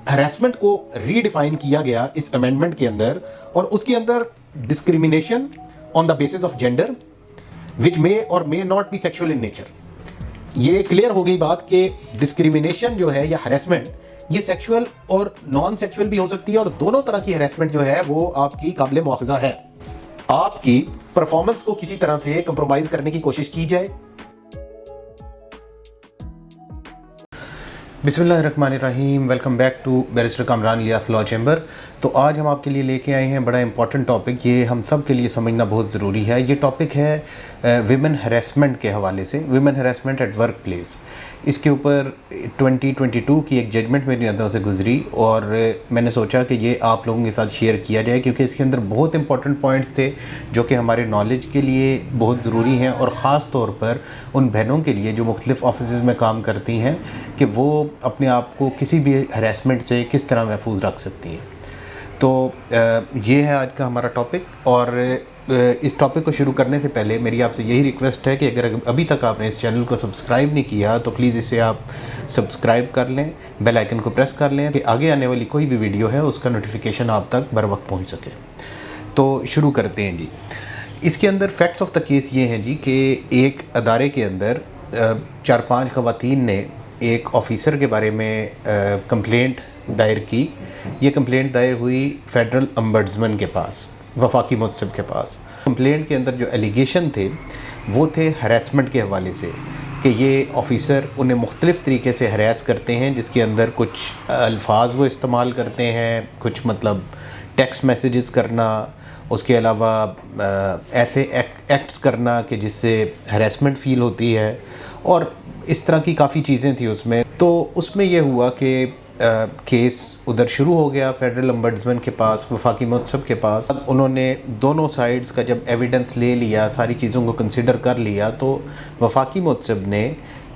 Harassment को redefine किया गया इस अमेंडमेंट के अंदर, और उसके अंदर discrimination on the basis of gender which may और may not be sexual in nature. ये क्लियर हो गई बात कि डिस्क्रिमिनेशन जो है या हरासमेंट ये सेक्सुअल और नॉन सेक्सुअल भी हो सकती है, और दोनों तरह की हरासमेंट जो है वो आपकी काबिल मुआखजा है। आपकी परफॉर्मेंस को किसी तरह से कंप्रोमाइज करने की कोशिश की जाए। बिस्मिल्लाहिर्रहमानिर्रहीम, welcome back to barrister Kamran Ilyas law chamber. तो आज हम आपके लिए लेके आए हैं बड़ा इंपॉर्टेंट टॉपिक, ये हम सब के लिए समझना बहुत ज़रूरी है। ये टॉपिक है विमेन हरासमेंट के हवाले से, women harassment at work place. इसके ऊपर 2022 की एक जजमेंट मेरी नज़रों से गुजरी और मैंने सोचा कि ये आप लोगों के साथ शेयर किया जाए, क्योंकि इसके अंदर बहुत इंपॉर्टेंट पॉइंट्स थे जो कि हमारे नॉलेज के लिए बहुत ज़रूरी हैं, और ख़ास तौर पर उन बहनों के लिए जो मुख्तलिफ़ ऑफिस में काम करती हैं कि वो अपने आप को किसी भी हरासमेंट से किस तरह महफूज रख सकती हैं। तो ये है आज का हमारा टॉपिक, और इस टॉपिक को शुरू करने से पहले मेरी आपसे यही रिक्वेस्ट है कि अगर अभी तक आपने इस चैनल को सब्सक्राइब नहीं किया तो प्लीज़ इसे आप सब्सक्राइब कर लें, बेल आइकन को प्रेस कर लें कि आगे आने वाली कोई भी वीडियो है उसका नोटिफिकेशन आप तक बर वक्त पहुँच सके। तो शुरू करते हैं जी। इसके अंदर फैक्ट्स ऑफ द केस ये हैं जी कि एक अदारे के अंदर 4-5 ख़वातीन ने एक ऑफ़िसर के बारे में कंप्लेंट दायर की। ये कंप्लेंट दायर हुई फेडरल अम्बड्समैन के पास, वफाकी मुतसिब के पास। कंप्लेंट के अंदर जो एलिगेशन थे वो थे हरासमेंट के हवाले से, कि ये ऑफ़िसर उन्हें मुख्तलिफ़ तरीके से हरास करते हैं, जिसके अंदर कुछ अल्फाज वो इस्तेमाल करते हैं, कुछ मतलब टेक्स्ट मैसेजेस करना, उसके अलावा ऐसे एक्ट्स करना कि जिससे हरासमेंट फ़ील होती है, और इस तरह की काफ़ी चीज़ें थी उसमें। तो उसमें यह हुआ कि केस उधर शुरू हो गया फेडरल अम्बड्समैन के पास, वफाकी मुतसिब के पास। उन्होंने दोनों साइड्स का जब एविडेंस ले लिया, सारी चीज़ों को कंसिडर कर लिया, तो वफाकी मुतसिब ने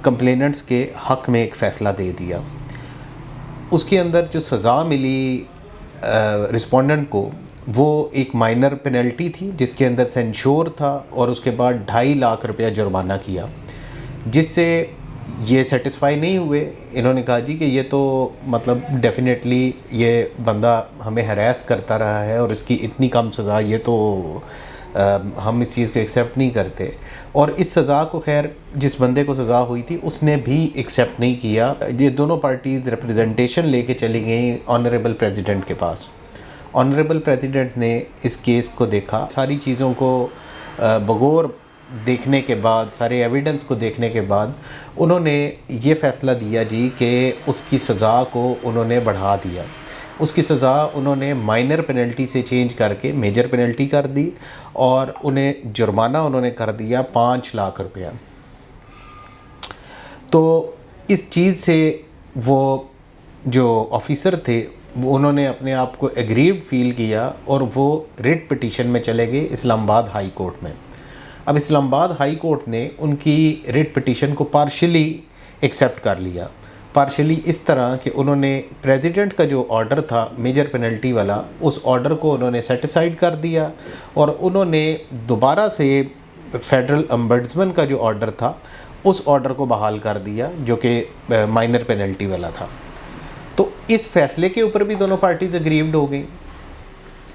कंप्लेनेंट्स के हक़ में एक फ़ैसला दे दिया। उसके अंदर जो सज़ा मिली रिस्पोंडेंट को वो एक माइनर पेनल्टी थी, जिसके अंदर सेंश्योर था, और उसके बाद 2.5 लाख रुपया जुर्माना किया, जिससे ये सेटिस्फाई नहीं हुए। इन्होंने कहा जी कि ये तो मतलब डेफिनेटली ये बंदा हमें हरास करता रहा है और इसकी इतनी कम सज़ा, ये तो हम इस चीज़ को एक्सेप्ट नहीं करते। और इस सज़ा को खैर जिस बंदे को सज़ा हुई थी उसने भी एक्सेप्ट नहीं किया। ये दोनों पार्टीज़ रिप्रेजेंटेशन लेके चली गई ऑनरेबल प्रेसिडेंट के पास। ऑनरेबल प्रेसिडेंट ने इस केस को देखा, सारी चीज़ों को बगौर देखने के बाद, सारे एविडेंस को देखने के बाद उन्होंने ये फ़ैसला दिया जी कि उसकी सज़ा को उन्होंने बढ़ा दिया। उसकी सज़ा उन्होंने माइनर पेनल्टी से चेंज करके मेजर पेनल्टी कर दी, और उन्हें जुर्माना उन्होंने कर दिया 5 लाख रुपया। तो इस चीज़ से वो जो ऑफ़िसर थे वो उन्होंने अपने आप को एग्रीव्ड फ़ील किया, और वो रिट पिटीशन में चले गए इस्लामाबाद हाई कोर्ट में। अब इस्लामाबाद हाई कोर्ट ने उनकी रिट पिटीशन को पार्शली एक्सेप्ट कर लिया। पार्शली इस तरह कि उन्होंने प्रेसिडेंट का जो ऑर्डर था मेजर पेनल्टी वाला, उस ऑर्डर को उन्होंने सेटिसाइड कर दिया, और उन्होंने दोबारा से फेडरल अम्बड्समैन का जो ऑर्डर था उस ऑर्डर को बहाल कर दिया, जो कि माइनर पेनल्टी वाला था। तो इस फैसले के ऊपर भी दोनों पार्टीज़ एग्रीव्ड हो गई।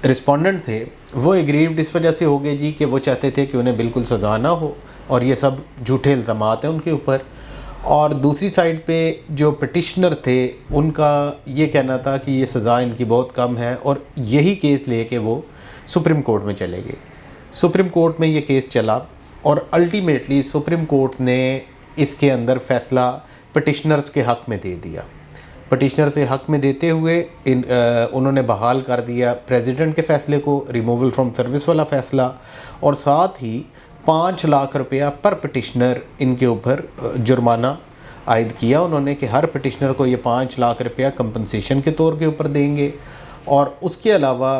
रिस्पोंडेंट थे वो एग्रीव्ड इस वजह से हो गए जी कि वो चाहते थे कि उन्हें बिल्कुल सज़ा ना हो, और ये सब झूठे इल्ज़ामात हैं उनके ऊपर। और दूसरी साइड पे जो पिटिशनर थे उनका ये कहना था कि ये सज़ा इनकी बहुत कम है, और यही केस लेके वो सुप्रीम कोर्ट में चले गए। सुप्रीम कोर्ट में ये केस चला, और अल्टीमेटली सुप्रीम कोर्ट ने इसके अंदर फ़ैसला पिटिशनर्स के हक़ में दे दिया। पिटिशनर से हक़ में देते हुए उन्होंने बहाल कर दिया प्रेसिडेंट के फ़ैसले को, रिमूवल फ्रॉम सर्विस वाला फ़ैसला, और साथ ही 5 लाख रुपया पर पिटिशनर इनके ऊपर जुर्माना आयद किया उन्होंने, कि हर पिटिशनर को ये 5 लाख रुपया कंपनसेशन के तौर के ऊपर देंगे। और उसके अलावा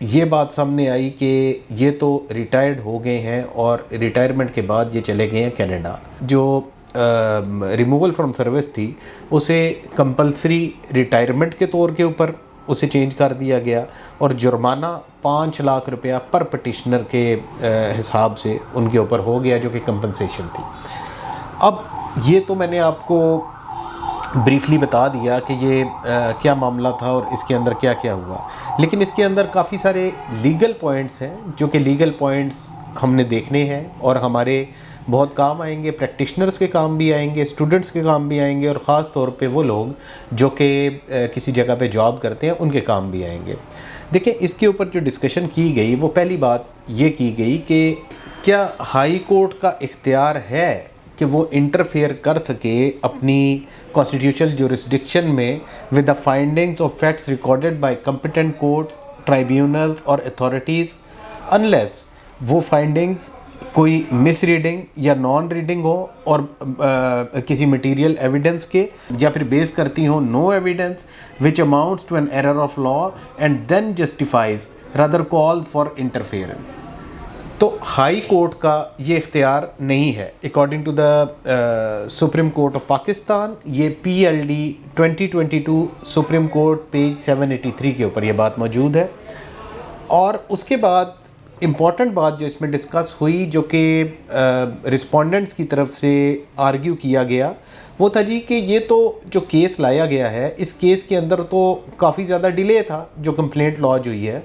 ये बात सामने आई कि ये तो रिटायर्ड हो गए हैं, और रिटायरमेंट के बाद ये चले गए हैं कनाडा। जो रिमूवल फ्रॉम सर्विस थी उसे कंपलसरी रिटायरमेंट के तौर के ऊपर उसे चेंज कर दिया गया, और जुर्माना 5 लाख रुपया पर पिटिशनर के हिसाब से उनके ऊपर हो गया, जो कि कंपनसेशन थी। अब ये तो मैंने आपको ब्रीफली बता दिया कि ये क्या मामला था और इसके अंदर क्या क्या हुआ, लेकिन इसके अंदर काफ़ी सारे लीगल पॉइंट्स हैं जो कि लीगल पॉइंट्स हमने देखने हैं और हमारे बहुत काम आएंगे, प्रैक्टिशनर्स के काम भी आएंगे, स्टूडेंट्स के काम भी आएंगे, और ख़ास तौर पे वो लोग जो कि किसी जगह पे जॉब करते हैं उनके काम भी आएंगे। देखिए, इसके ऊपर जो डिस्कशन की गई वो पहली बात ये की गई कि क्या हाई कोर्ट का इख्तियार है कि वो इंटरफेयर कर सके अपनी कॉन्स्टिट्यूशनल जुरिस्डिक्शन में with the findings of facts recorded by competent courts, tribunals और अथॉरिटीज़, अनलेस वो फाइंडिंग्स कोई मिस रीडिंग या नॉन रीडिंग हो और किसी मटेरियल एविडेंस के, या फिर बेस करती हो no evidence which amounts to an error of law and then justifies rather call for interference. तो हाई कोर्ट का ये इख्तियार नहीं है according to the Supreme Court of Pakistan. ये PLD 2022 सुप्रीम कोर्ट पेज 783 के ऊपर ये बात मौजूद है। और उसके बाद इम्पॉर्टेंट बात जो इसमें डिस्कस हुई, जो कि रिस्पोंडेंट्स की तरफ से आर्ग्यू किया गया, वो था जी कि ये तो जो केस लाया गया है, इस केस के अंदर तो काफ़ी ज़्यादा डिले था जो कंप्लेंट लॉन्च हुई है।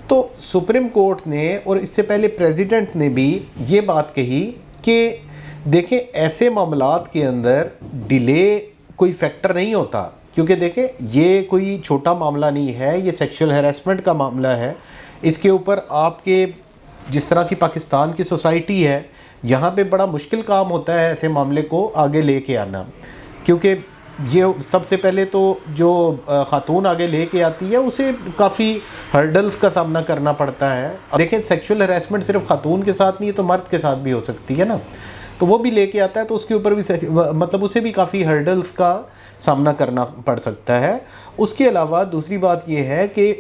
तो सुप्रीम कोर्ट ने और इससे पहले प्रेसिडेंट ने भी ये बात कही कि देखें, ऐसे मामलात के अंदर डिले कोई फैक्टर नहीं होता, क्योंकि देखें ये कोई छोटा मामला नहीं है, ये सेक्सुअल हैरेसमेंट का मामला है। इसके ऊपर आपके जिस तरह की पाकिस्तान की सोसाइटी है, यहाँ पे बड़ा मुश्किल काम होता है ऐसे मामले को आगे लेके आना, क्योंकि ये सबसे पहले तो जो ख़ातून आगे लेके आती है उसे काफ़ी हर्डल्स का सामना करना पड़ता है। देखें, सेक्सुअल हैरेसमेंट सिर्फ ख़ातून के साथ नहीं है तो मर्द के साथ भी हो सकती है ना, तो वो भी लेके आता है तो उसके ऊपर भी मतलब उसे भी काफ़ी हर्डल्स का सामना करना पड़ सकता है। उसके अलावा दूसरी बात ये है कि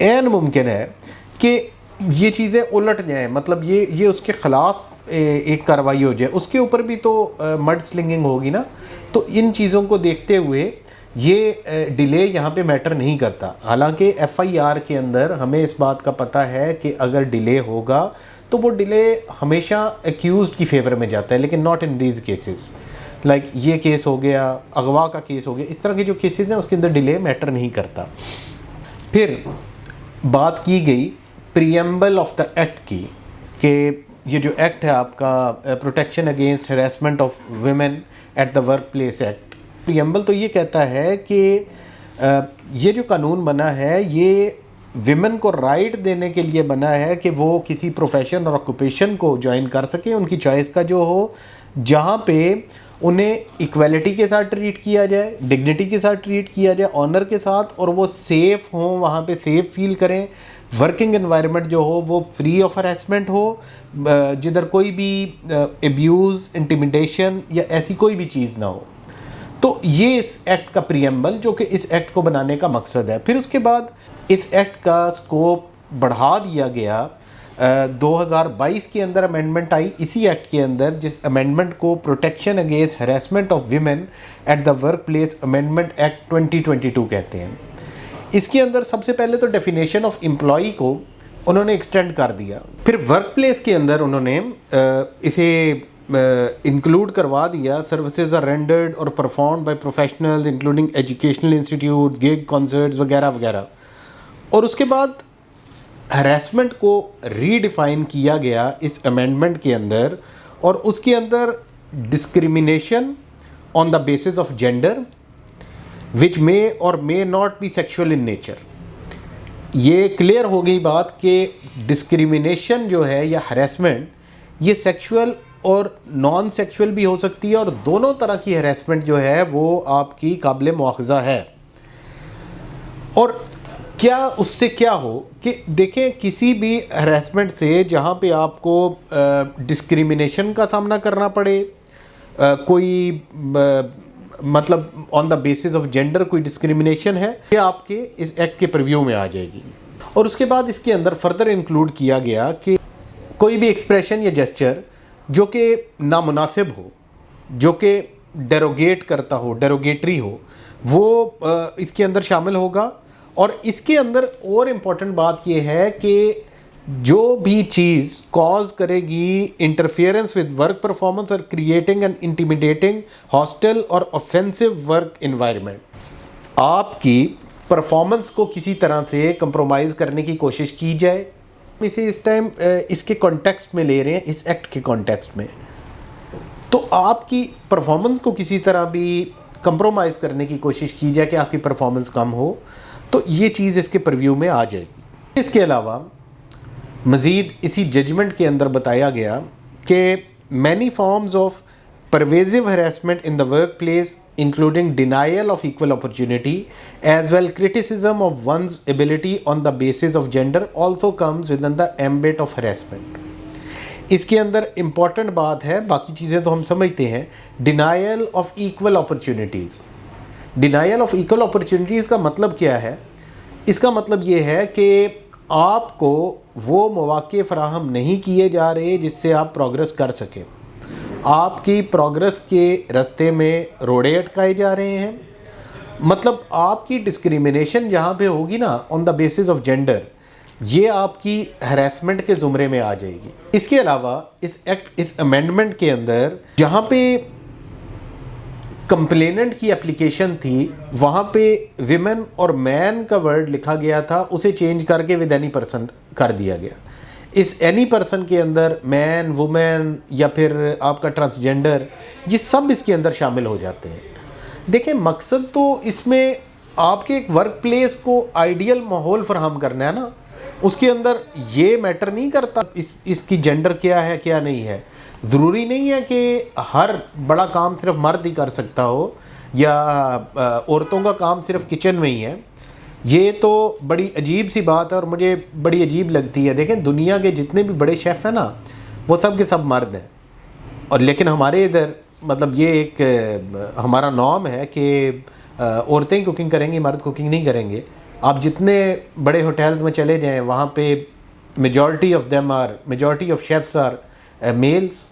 ऐन मुमकिन है कि ये चीज़ें उलट जाएँ, मतलब ये उसके ख़िलाफ़ एक कार्रवाई हो जाए, उसके ऊपर भी तो मड स्लिंगिंग होगी ना। तो इन चीज़ों को देखते हुए ये डिले यहाँ पे मैटर नहीं करता। हालांकि FIR के अंदर हमें इस बात का पता है कि अगर डिले होगा तो वो डिले हमेशा एक्यूज्ड की फेवर में जाता है, लेकिन not in these cases. Like ये केस हो गया, अगवा का केस हो गया, इस तरह के जो केसेस हैं उसके अंदर डिले मैटर नहीं करता। फिर बात की गई प्रीएम्बल ऑफ द एक्ट की, कि ये जो एक्ट है आपका protection against harassment of women at the work place act, preamble तो ये कहता है कि ये जो कानून बना है ये विमेन को राइट देने के लिए बना है कि वो किसी प्रोफेशन और ऑक्यूपेशन को ज्वाइन कर सके, उनकी चॉइस का जो हो, जहाँ पे उन्हें इक्वलिटी के साथ ट्रीट किया जाए, डिग्निटी के साथ ट्रीट किया जाए, ऑनर के साथ, और वो सेफ़ हों, वहाँ पे सेफ़ फील करें। वर्किंग एनवायरनमेंट जो हो वो फ्री ऑफ हरासमेंट हो, जिधर कोई भी एब्यूज़, इंटिमिडेशन या ऐसी कोई भी चीज़ ना हो। तो ये इस एक्ट का प्रीएम्बल, जो कि इस एक्ट को बनाने का मकसद है। फिर उसके बाद इस एक्ट का स्कोप बढ़ा दिया गया। 2022 के अंदर अमेंडमेंट आई इसी एक्ट के अंदर, जिस अमेंडमेंट को protection against harassment of women at the work place amendment act 2022 कहते हैं। इसके अंदर सबसे पहले तो डेफिनेशन ऑफ एम्प्लॉई को उन्होंने एक्सटेंड कर दिया। फिर वर्क प्लेस के अंदर उन्होंने इसे इंक्लूड करवा दिया, सर्विसेज आर रेंडर्ड और performed by professionals including educational institutes, gig, concerts वगैरह वगैरह। और उसके बाद हरासमेंट को रीडिफाइन किया गया इस अमेंडमेंट के अंदर, और उसके अंदर discrimination on the basis of gender which may और may not be sexual in nature. ये क्लियर हो गई बात कि डिस्क्रिमिनेशन जो है या हरासमेंट ये सेक्शुअल और नॉन सेक्शुअल भी हो सकती है, और दोनों तरह की हरासमेंट जो है वो आपकी काबिल मुआखज़ा है। और क्या उससे क्या हो कि देखें, किसी भी हरासमेंट से जहाँ पे आपको डिस्क्रिमिनेशन का सामना करना पड़े, कोई मतलब on the basis of gender कोई डिस्क्रिमिनेशन है, ये आपके इस एक्ट के प्रीव्यू में आ जाएगी। और उसके बाद इसके अंदर फर्दर इंक्लूड किया गया कि कोई भी एक्सप्रेशन या जेस्चर जो कि नामुनासिब हो, जो कि डेरोगेट करता हो, डेरोगेटरी हो, वो इसके अंदर शामिल होगा। और इसके अंदर और इम्पॉर्टेंट बात यह है कि जो भी चीज़ कॉज करेगी इंटरफेरेंस विद वर्क परफॉर्मेंस और क्रिएटिंग एन इंटिमिडेटिंग हॉस्टिल और ऑफेंसिव वर्क इन्वायरमेंट, आपकी परफॉर्मेंस को किसी तरह से कंप्रोमाइज़ करने की कोशिश की जाए। इसे इस टाइम इसके कॉन्टेक्स्ट में ले रहे हैं, इस एक्ट के कॉन्टेक्स्ट में, तो आपकी परफॉर्मेंस को किसी तरह भी कंप्रोमाइज़ करने की कोशिश की जाए कि आपकी परफॉर्मेंस कम हो, तो ये चीज़ इसके परव्यू में आ जाएगी। इसके अलावा मज़ीद इसी जजमेंट के अंदर बताया गया कि many forms of pervasive harassment in the workplace including denial of equal opportunity as well criticism of one's ability on the basis of gender also comes within the ambit of harassment। इसके अंदर important बात है, बाकी चीज़ें तो हम समझते हैं, denial of equal opportunities. Denial of equal opportunities का मतलब क्या है? इसका मतलब ये है कि आपको वो मौके फराहम नहीं किए जा रहे जिससे आप प्रोग्रेस कर सकें। आपकी प्रोग्रेस के रास्ते में रोड़े अटकाए जा रहे हैं। मतलब आपकी डिस्क्रिमिनेशन जहाँ पे होगी ना on the basis of gender, ये आपकी हरासमेंट के ज़ुमरे में आ जाएगी। इसके अलावा इस अमेंडमेंट के अंदर जहाँ पे कंप्लेनेंट की एप्लीकेशन थी वहाँ पे विमेन और मैन का वर्ड लिखा गया था, उसे चेंज करके विद एनी पर्सन कर दिया गया। इस एनी पर्सन के अंदर मैन, वुमेन या फिर आपका ट्रांसजेंडर, ये सब इसके अंदर शामिल हो जाते हैं। देखें, मकसद तो इसमें आपके एक वर्क प्लेस को आइडियल माहौल फराहम करना है ना, उसके अंदर ये मैटर नहीं करता इसकी जेंडर क्या है क्या नहीं है। ज़रूरी नहीं है कि हर बड़ा काम सिर्फ मर्द ही कर सकता हो या औरतों का काम सिर्फ किचन में ही है। ये तो बड़ी अजीब सी बात है और मुझे बड़ी अजीब लगती है। देखें, दुनिया के जितने भी बड़े शेफ़ हैं ना, वो सब के सब मर्द हैं, और लेकिन हमारे इधर मतलब ये एक हमारा नॉर्म है कि औरतें ही कुकिंग करेंगी, मर्द कुकिंग नहीं करेंगे। आप जितने बड़े होटल्स में चले जाएं, वहाँ पे majority of chefs are males.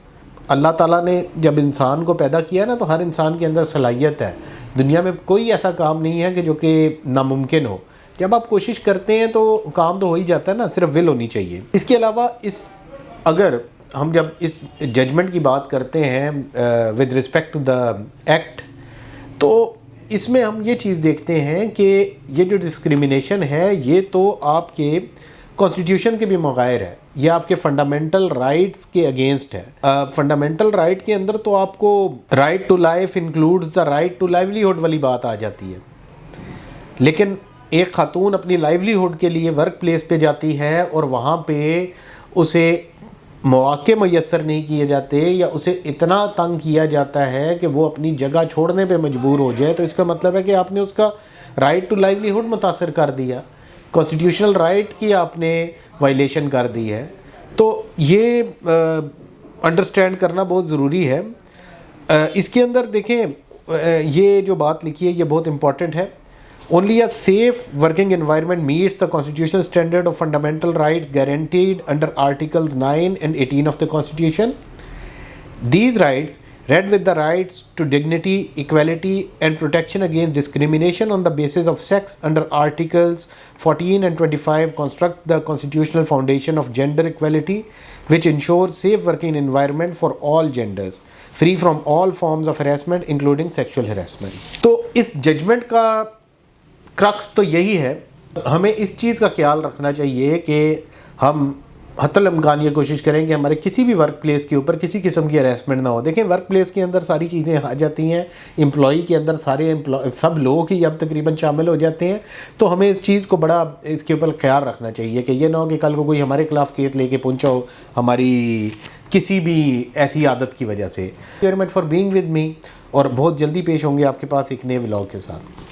अल्लाह ताला ने जब इंसान को पैदा किया ना, तो हर इंसान के अंदर सलाहियत है। दुनिया में कोई ऐसा काम नहीं है कि जो कि नामुमकिन हो। जब आप कोशिश करते हैं तो काम तो हो ही जाता है ना, सिर्फ विल होनी चाहिए। इसके अलावा अगर हम जब इस जजमेंट की बात करते हैं with respect to the act, तो इसमें हम ये चीज़ देखते हैं कि ये जो डिस्क्रिमिनेशन है ये तो आपके कॉन्स्टिट्यूशन के भी मुग़ायर है, ये आपके फंडामेंटल राइट्स के अगेंस्ट है। फंडामेंटल राइट के अंदर तो आपको right to life includes the right to livelihood वाली बात आ जाती है। लेकिन एक खातून अपनी लाइवलीहुड के लिए वर्क प्लेस पे जाती है और वहाँ पे उसे मौके मुयस्सर नहीं किए जाते या उसे इतना तंग किया जाता है कि वो अपनी जगह छोड़ने पे मजबूर हो जाए, तो इसका मतलब है कि आपने उसका राइट टू लाइवलीहुड मुतासर कर दिया, कॉन्स्टिट्यूशनल राइट की आपने वायलेशन कर दी है। तो ये अंडरस्टैंड करना बहुत ज़रूरी है। इसके अंदर देखें, ये जो बात लिखी है ये बहुत इंपॉर्टेंट है। Only a safe working environment meets the constitutional standard of fundamental rights guaranteed under Articles 9 and 18 of the Constitution. These rights, read with the rights to dignity, equality and protection against discrimination on the basis of sex under Articles 14 and 25, construct the constitutional foundation of gender equality, which ensures safe working environment for all genders, free from all forms of harassment including sexual harassment. तो इस judgement का crux तो यही है। हमें इस चीज़ का ख्याल रखना चाहिए कि हम हत्तल इम्कान ये कोशिश करें कि हमारे किसी भी वर्क प्लेस के ऊपर किसी किस्म की हरासमेंट ना हो। देखें, वर्क प्लेस के अंदर सारी चीज़ें आ जाती हैं, एम्प्लॉई के अंदर सब लोग ही अब तकरीबन शामिल हो जाते हैं। तो हमें इस चीज़ को बड़ा इसके ऊपर ख्याल रखना चाहिए कि ये ना हो कि कल को कोई हमारे खिलाफ केस लेके पहुँचा हो हमारी किसी भी ऐसी आदत की वजह से। Very much for being with me, और बहुत जल्दी पेश होंगे आपके पास एक नए व्लॉग के साथ।